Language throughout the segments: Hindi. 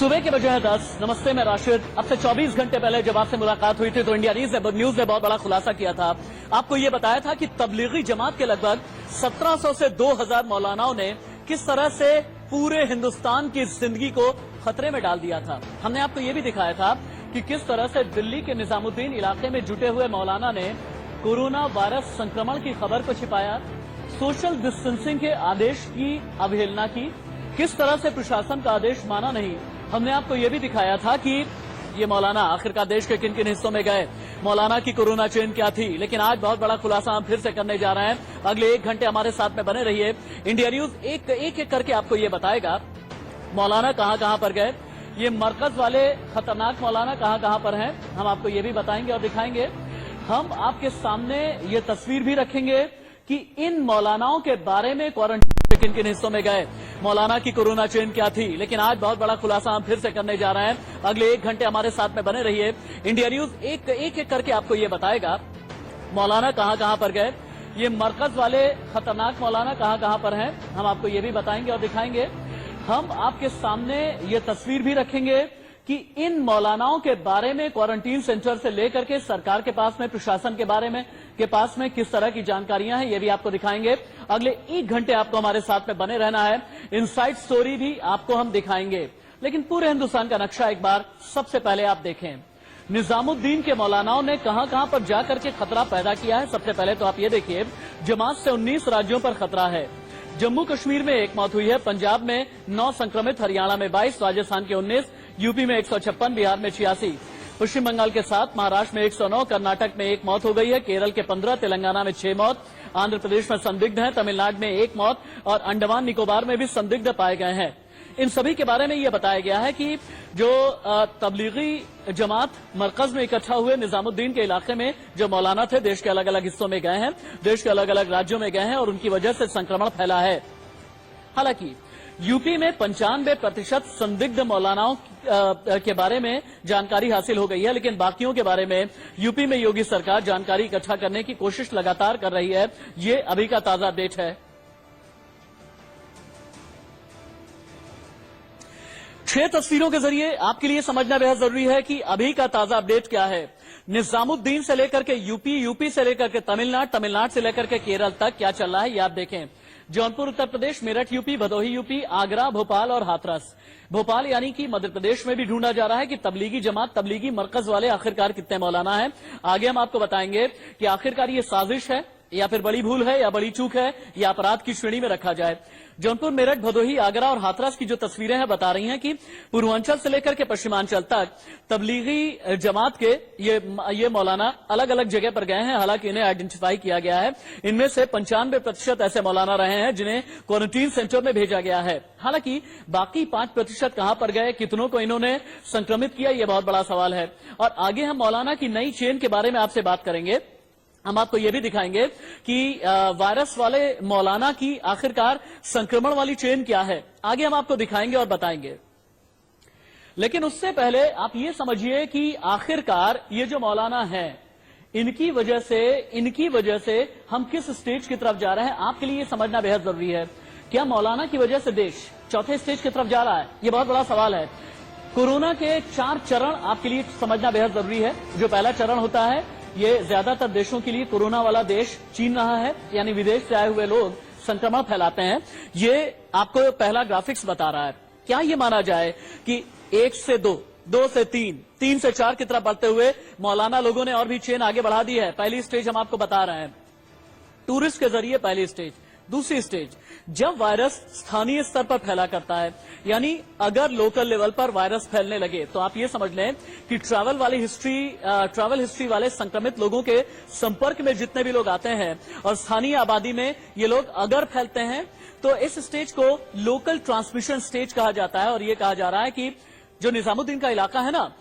सुबह के बजे हैं 10। नमस्ते, मैं राशिद। अब से 24 घंटे पहले जब आपसे मुलाकात हुई थी तो इंडिया न्यूज ने बहुत बड़ा खुलासा किया था। आपको ये बताया था कि तबलीगी जमात के लगभग 1700 से 2000 मौलानाओं ने किस तरह से पूरे हिंदुस्तान की जिंदगी को खतरे में डाल दिया था। हमने आपको ये भी दिखाया था कि किस तरह से दिल्ली के निजामुद्दीन इलाके में जुटे हुए मौलाना ने कोरोना वायरस संक्रमण की खबर को छिपाया, सोशल डिस्टेंसिंग के आदेश की अवहेलना की, किस तरह से प्रशासन का आदेश माना नहीं। हमने आपको यह भी दिखाया था कि ये मौलाना आखिरकार देश के किन किन हिस्सों में गए, मौलाना की कोरोना चेन क्या थी। लेकिन आज बहुत बड़ा खुलासा हम फिर से करने जा रहे हैं। अगले 1 घंटे हमारे साथ में बने रहिए। इंडिया न्यूज एक करके आपको ये बताएगा मौलाना कहां पर गए, ये मरकज वाले खतरनाक मौलाना कहां पर हैं, हम आपको ये भी बताएंगे और दिखाएंगे। हम आपके सामने ये तस्वीर भी रखेंगे कि इन मौलानाओं के बारे में क्वारंटीन किन किन हिस्सों में गए, मौलाना की कोरोना चेन क्या थी। लेकिन आज बहुत बड़ा खुलासा हम फिर से करने जा रहे हैं। अगले 1 घंटे हमारे साथ में बने रहिए। इंडिया न्यूज एक करके आपको ये बताएगा मौलाना कहां पर गए, ये मरकज वाले खतरनाक मौलाना कहां पर हैं, हम आपको ये भी बताएंगे और दिखाएंगे। हम आपके सामने ये तस्वीर भी रखेंगे कि इन मौलानाओं के बारे में क्वारंटीन सेंटर से लेकर के सरकार के पास में, प्रशासन के बारे में के पास में किस तरह की जानकारियां हैं, ये भी आपको दिखाएंगे। अगले 1 घंटे आपको हमारे साथ में बने रहना है। इनसाइड स्टोरी भी आपको हम दिखाएंगे। लेकिन पूरे हिंदुस्तान का नक्शा एक बार सबसे पहले आप देखें। निजामुद्दीन के मौलानाओं ने कहां पर जाकर के खतरा पैदा किया है। सबसे पहले तो आप ये देखिए, जमात से 19 राज्यों पर खतरा है। जम्मू कश्मीर में 1 मौत हुई है, पंजाब में 9 संक्रमित, हरियाणा में 22, राजस्थान के 19, यूपी में 156, बिहार में 86, पश्चिम बंगाल के 7, महाराष्ट्र में 109, कर्नाटक में 1 मौत हो गई है, केरल के 15, तेलंगाना में 6 मौत, आंध्र प्रदेश में संदिग्ध है, तमिलनाडु में 1 मौत और अंडमान निकोबार में भी संदिग्ध पाए गए हैं। इन सभी के बारे में यह बताया गया है कि जो तबलीगी जमात मरकज में इकट्ठा हुए निजामुद्दीन के इलाके में जो मौलाना थे, देश के अलग अलग हिस्सों में गए हैं, देश के अलग अलग राज्यों में गए हैं और उनकी वजह से संक्रमण फैला है। हालांकि यूपी में 95% संदिग्ध मौलानाओं के बारे में जानकारी हासिल हो गई है, लेकिन बाकियों के बारे में यूपी में योगी सरकार जानकारी इकट्ठा करने की कोशिश लगातार कर रही है। ये अभी का ताजा अपडेट है। 6 तस्वीरों के जरिए आपके लिए समझना बेहद जरूरी है कि अभी का ताजा अपडेट क्या है। निजामुद्दीन से लेकर के यूपी, यूपी से लेकर के तमिलनाडु, तमिलनाडु से लेकर के केरल तक क्या चल रहा है, ये आप देखें। जौनपुर उत्तर प्रदेश, मेरठ यूपी, भदोही यूपी, आगरा, भोपाल और हाथरस। भोपाल यानी कि मध्य प्रदेश में भी ढूंढा जा रहा है कि तबलीगी जमात, तबलीगी मरकज वाले आखिरकार कितने मौलाना हैं। आगे हम आपको बताएंगे कि आखिरकार ये साजिश है या फिर बड़ी भूल है या बड़ी चूक है या अपराध की श्रेणी में रखा जाए। जौनपुर, मेरठ, भदोही, आगरा और हाथरस की जो तस्वीरें हैं बता रही हैं कि पूर्वांचल से लेकर के पश्चिमांचल तक तबलीगी जमात के ये मौलाना अलग अलग जगह पर गए हैं। हालांकि इन्हें आइडेंटिफाई किया गया है। इनमें से 95% ऐसे मौलाना रहे हैं जिन्हें क्वारंटीन सेंटर में भेजा गया है। हालांकि बाकी 5% कहां पर गए, कितनों को इन्होंने संक्रमित किया, यह बहुत बड़ा सवाल है। और आगे हम मौलाना की नई चेन के बारे में आपसे बात करेंगे। हम आपको यह भी दिखाएंगे कि वायरस वाले मौलाना की आखिरकार संक्रमण वाली चेन क्या है। आगे हम आपको दिखाएंगे और बताएंगे। लेकिन उससे पहले आप ये समझिए कि आखिरकार ये जो मौलाना हैं, इनकी वजह से हम किस स्टेज की तरफ जा रहे हैं, आपके लिए ये समझना बेहद जरूरी है। क्या मौलाना की वजह से देश चौथे स्टेज की तरफ जा रहा है? ये बहुत बड़ा सवाल है। कोरोना के 4 चरण आपके लिए समझना बेहद जरूरी है। जो पहला चरण होता है, ये ज्यादातर देशों के लिए कोरोना वाला देश चीन रहा है, यानी विदेश से आए हुए लोग संक्रमण फैलाते हैं। ये आपको पहला ग्राफिक्स बता रहा है। क्या ये माना जाए कि 1 से 2, 2 से 3, 3 से 4 की तरफ बढ़ते हुए मौलाना लोगों ने और भी चेन आगे बढ़ा दी है। पहली स्टेज हम आपको बता रहे हैं, टूरिस्ट के जरिए पहली स्टेज। दूसरी स्टेज, जब वायरस स्थानीय स्तर पर फैला करता है, यानी अगर लोकल लेवल पर वायरस फैलने लगे, तो आप ये समझ लें कि ट्रैवल हिस्ट्री वाले संक्रमित लोगों के संपर्क में जितने भी लोग आते हैं और स्थानीय आबादी में ये लोग अगर फैलते हैं, तो इस स्टेज को लोकल ट्रांसमिशन स्टेज कहा जाता है। और ये कहा जा रहा है कि जो निजामुद्दीन का इलाका है ना,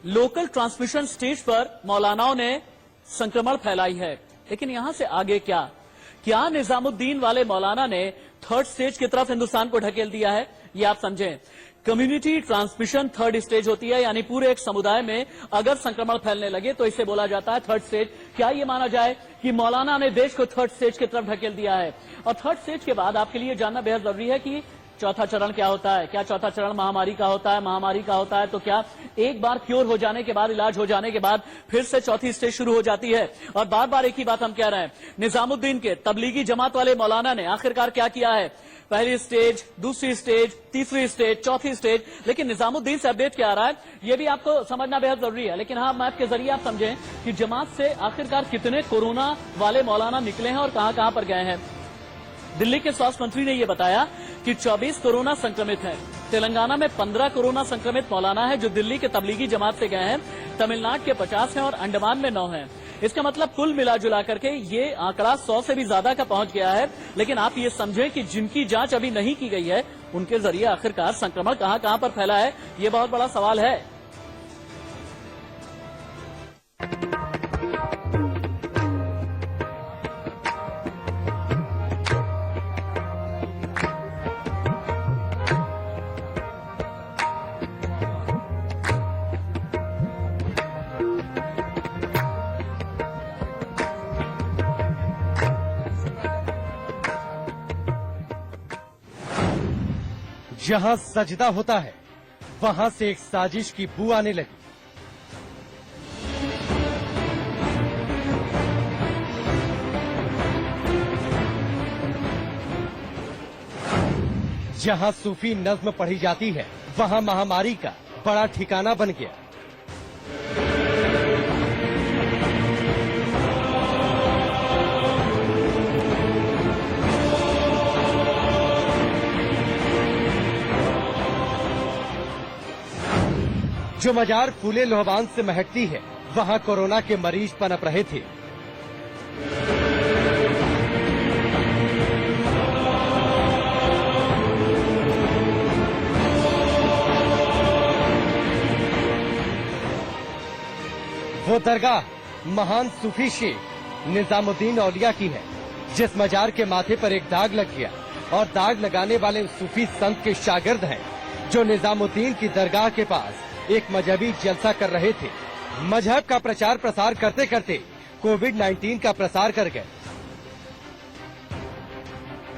लोकल ट्रांसमिशन स्टेज पर मौलानाओं ने संक्रमण फैलाई है। लेकिन यहां से आगे क्या निजामुद्दीन वाले मौलाना ने 3rd स्टेज की तरफ हिंदुस्तान को ढकेल दिया है? ये आप समझें। कम्युनिटी ट्रांसमिशन 3rd स्टेज होती है, यानी पूरे एक समुदाय में अगर संक्रमण फैलने लगे तो इसे बोला जाता है 3rd स्टेज। क्या ये माना जाए कि मौलाना ने देश को 3rd स्टेज की तरफ ढकेल दिया है? और 3rd स्टेज के बाद आपके लिए जानना बेहद जरूरी है कि चौथा चरण क्या होता है, क्या चौथा चरण महामारी का होता है, महामारी का होता है तो क्या एक बार क्योर हो जाने के बाद, इलाज हो जाने के बाद फिर से चौथी स्टेज शुरू हो जाती है। और बार बार एक ही बात हम कह रहे हैं, निजामुद्दीन के तबलीगी जमात वाले मौलाना ने आखिरकार क्या किया है, पहली स्टेज, दूसरी स्टेज, तीसरी स्टेज, चौथी स्टेज, लेकिन निजामुद्दीन से अपडेट क्या आ रहा है ये भी आपको समझना बेहद जरूरी है। लेकिन हाँ, मैप के जरिए आप समझें कि जमात से आखिरकार कितने कोरोना वाले मौलाना निकले हैं और कहां कहां पर गए हैं। दिल्ली के स्वास्थ्य मंत्री ने यह बताया कि 24 कोरोना संक्रमित हैं। तेलंगाना में 15 कोरोना संक्रमित मौलाना है जो दिल्ली के तबलीगी जमात से गए हैं। तमिलनाडु के 50 हैं और अंडमान में 9 हैं। इसका मतलब कुल मिला जुला करके ये आंकड़ा 100 से भी ज्यादा का पहुंच गया है। लेकिन आप ये समझें कि जिनकी जांच अभी नहीं की गई है उनके जरिए आखिरकार संक्रमण कहां कहां पर फैला है, ये बहुत बड़ा सवाल है। जहां सजदा होता है वहां से एक साजिश की बू आने लगी। जहां सूफी नज्म पढ़ी जाती है वहां महामारी का बड़ा ठिकाना बन गया। जो मजार फूले लोहबान से महकती है वहां कोरोना के मरीज पनप रहे थे। वो दरगाह महान सूफी शेख निजामुद्दीन औलिया की है, जिस मजार के माथे पर एक दाग लग गया और दाग लगाने वाले उस सूफी संत के शागिर्द हैं जो निजामुद्दीन की दरगाह के पास एक मजहबी जलसा कर रहे थे। मजहब का प्रचार प्रसार करते करते कोविड-19 का प्रसार कर गए।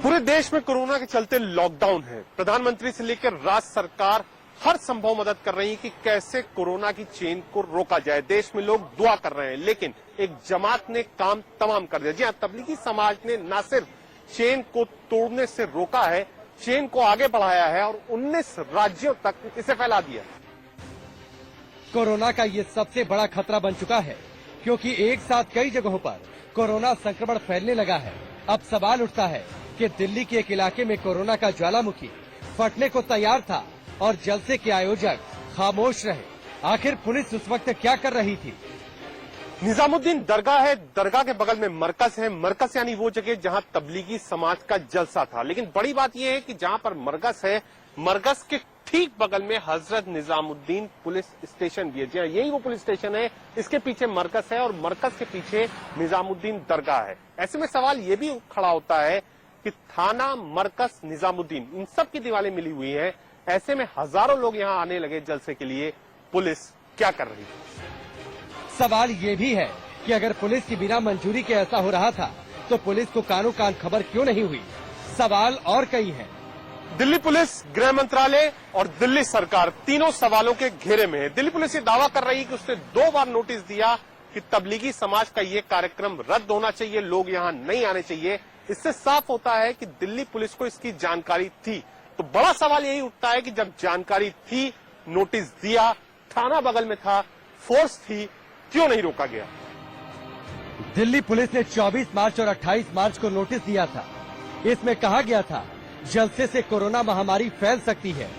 पूरे देश में कोरोना के चलते लॉकडाउन है। प्रधानमंत्री से लेकर राज्य सरकार हर संभव मदद कर रही है कि कैसे कोरोना की चेन को रोका जाए। देश में लोग दुआ कर रहे हैं, लेकिन एक जमात ने काम तमाम कर दिया। जी हाँ, तबलीगी समाज ने न सिर्फ चेन को तोड़ने से रोका है, चेन को आगे बढ़ाया है और 19 राज्यों तक इसे फैला दिया। कोरोना का ये सबसे बड़ा खतरा बन चुका है, क्योंकि एक साथ कई जगहों पर कोरोना संक्रमण फैलने लगा है। अब सवाल उठता है कि दिल्ली के एक इलाके में कोरोना का ज्वालामुखी फटने को तैयार था और जलसे के आयोजक खामोश रहे। आखिर पुलिस उस वक्त क्या कर रही थी? निजामुद्दीन दरगाह है, दरगाह के बगल में मरकज है। मरकज यानी वो जगह जहां तबलीगी समाज का जलसा था। लेकिन बड़ी बात यह है कि जहां पर मरकज है, मरकज के ठीक बगल में हजरत निजामुद्दीन पुलिस स्टेशन भी है। जी हाँ, यही वो पुलिस स्टेशन है, इसके पीछे मरकज है और मरकज के पीछे निजामुद्दीन दरगाह है। ऐसे में सवाल ये भी खड़ा होता है कि थाना, मरकज, निजामुद्दीन, इन सब की दीवारें मिली हुई हैं। ऐसे में हजारों लोग यहाँ आने लगे जलसे के लिए। पुलिस क्या कर रही है? सवाल ये भी है कि अगर पुलिस की बिना मंजूरी के ऐसा हो रहा था तो पुलिस को कानो कान खबर क्यों नहीं हुई? सवाल और कई हैं। दिल्ली पुलिस, गृह मंत्रालय और दिल्ली सरकार तीनों सवालों के घेरे में है। दिल्ली पुलिस ये दावा कर रही है कि उसने 2 बार नोटिस दिया कि तबलीगी समाज का ये कार्यक्रम रद्द होना चाहिए, लोग यहाँ नहीं आने चाहिए। इससे साफ होता है कि दिल्ली पुलिस को इसकी जानकारी थी। तो बड़ा सवाल यही उठता है कि जब जानकारी थी, नोटिस दिया, थाना बगल में था, फोर्स थी, क्यों नहीं रोका गया? दिल्ली पुलिस ने 24 मार्च और 28 मार्च को नोटिस दिया था। इसमें कहा गया था जलसे से कोरोना महामारी फैल सकती है,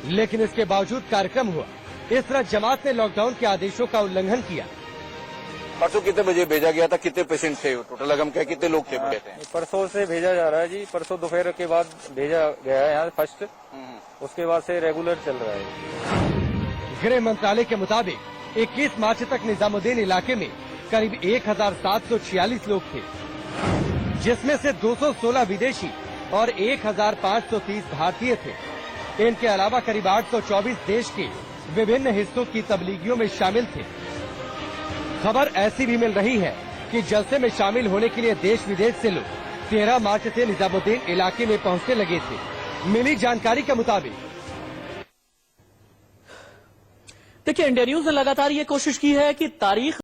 लेकिन इसके बावजूद कार्यक्रम हुआ। इस तरह जमात ने लॉकडाउन के आदेशों का उल्लंघन किया। परसों कितने बजे भेजा गया था, कितने पेशेंट थे टोटल, अगम क्या कितने लोग थे? परसों से भेजा जा रहा है जी। परसों दोपहर के बाद भेजा गया है यहाँ फर्स्ट, उसके बाद से रेगुलर चल रहा है। गृह मंत्रालय के मुताबिक 21 मार्च तक निजामुद्दीन इलाके में करीब 1746 लोग थे, जिसमें से 216 विदेशी और 1530 भारतीय थे। इनके अलावा करीब 824 देश के विभिन्न हिस्सों की तबलीगियों में शामिल थे। खबर ऐसी भी मिल रही है कि जलसे में शामिल होने के लिए देश विदेश से लोग 13 मार्च से निजामुद्दीन इलाके में पहुंचने लगे थे। मिली जानकारी के मुताबिक देखिए, इंडिया न्यूज ने लगातार ये कोशिश की है कि तारीख